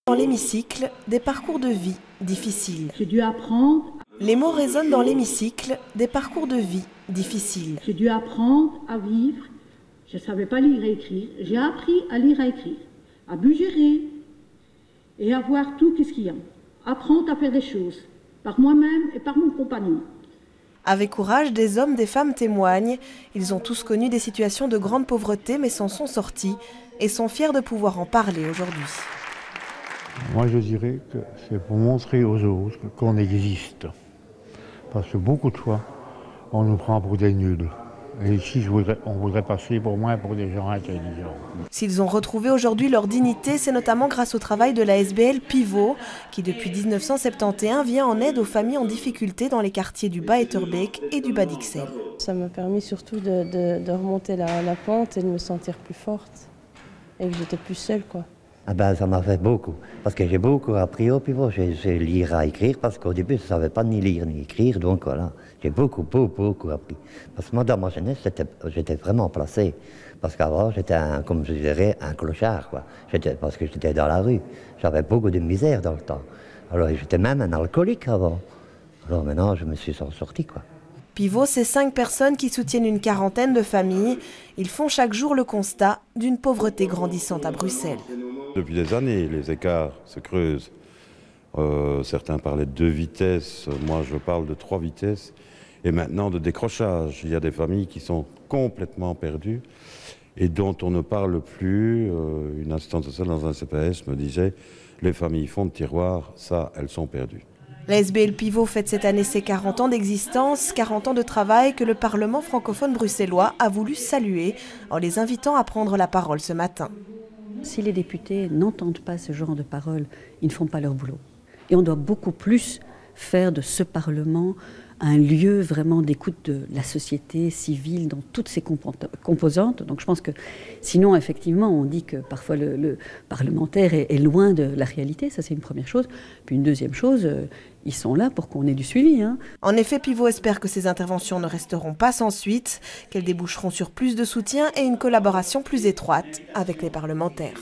Dans l'hémicycle, des parcours de vie difficiles. J'ai dû apprendre. Les mots résonnent dans l'hémicycle, des parcours de vie difficiles. J'ai dû apprendre à vivre. Je ne savais pas lire et écrire. J'ai appris à lire et écrire, à budgérer et à voir tout ce qu'il y a. Apprendre à faire des choses, par moi-même et par mon compagnon. Avec courage, des hommes, des femmes témoignent. Ils ont tous connu des situations de grande pauvreté, mais s'en sont sortis et sont fiers de pouvoir en parler aujourd'hui. Moi, je dirais que c'est pour montrer aux autres qu'on existe. Parce que beaucoup de fois, on nous prend pour des nuls. Et ici, on voudrait passer pour moi pour des gens intelligents. S'ils ont retrouvé aujourd'hui leur dignité, c'est notamment grâce au travail de la SBL Pivot, qui depuis 1971 vient en aide aux familles en difficulté dans les quartiers du Bas-Etterbeek et du Bas-Dixelles. Ça m'a permis surtout de remonter la pente et de me sentir plus forte. Et que j'étais plus seule, quoi. Ah ben, ça m'a fait beaucoup, parce que j'ai beaucoup appris au Pivot. J'ai lire à écrire, parce qu'au début, je ne savais pas ni lire ni écrire, donc voilà. J'ai beaucoup appris. Parce que moi, dans ma jeunesse, j'étais vraiment placé. Parce qu'avant, j'étais, comme je dirais, un clochard, quoi. Parce que j'étais dans la rue. J'avais beaucoup de misère dans le temps. Alors, j'étais même un alcoolique avant. Alors maintenant, je me suis sorti, quoi. Pivot, c'est 5 personnes qui soutiennent une quarantaine de familles. Ils font chaque jour le constat d'une pauvreté grandissante à Bruxelles. Depuis des années, les écarts se creusent. Certains parlaient de 2 vitesses, moi je parle de 3 vitesses. Et maintenant de décrochage. Il y a des familles qui sont complètement perdues et dont on ne parle plus. Une assistante sociale dans un CPS me disait « les familles fond de tiroir, ça, elles sont perdues ». La SBL Pivot fête cette année ses 40 ans d'existence, 40 ans de travail que le Parlement francophone bruxellois a voulu saluer en les invitant à prendre la parole ce matin. Si les députés n'entendent pas ce genre de paroles, ils ne font pas leur boulot. Et on doit beaucoup plus faire de ce Parlement un lieu vraiment d'écoute de la société civile dans toutes ses composantes. Donc je pense que sinon, effectivement, on dit que parfois le parlementaire est loin de la réalité, ça c'est une première chose. Puis une deuxième chose, ils sont là pour qu'on ait du suivi. En effet, Pivot espère que ces interventions ne resteront pas sans suite, qu'elles déboucheront sur plus de soutien et une collaboration plus étroite avec les parlementaires.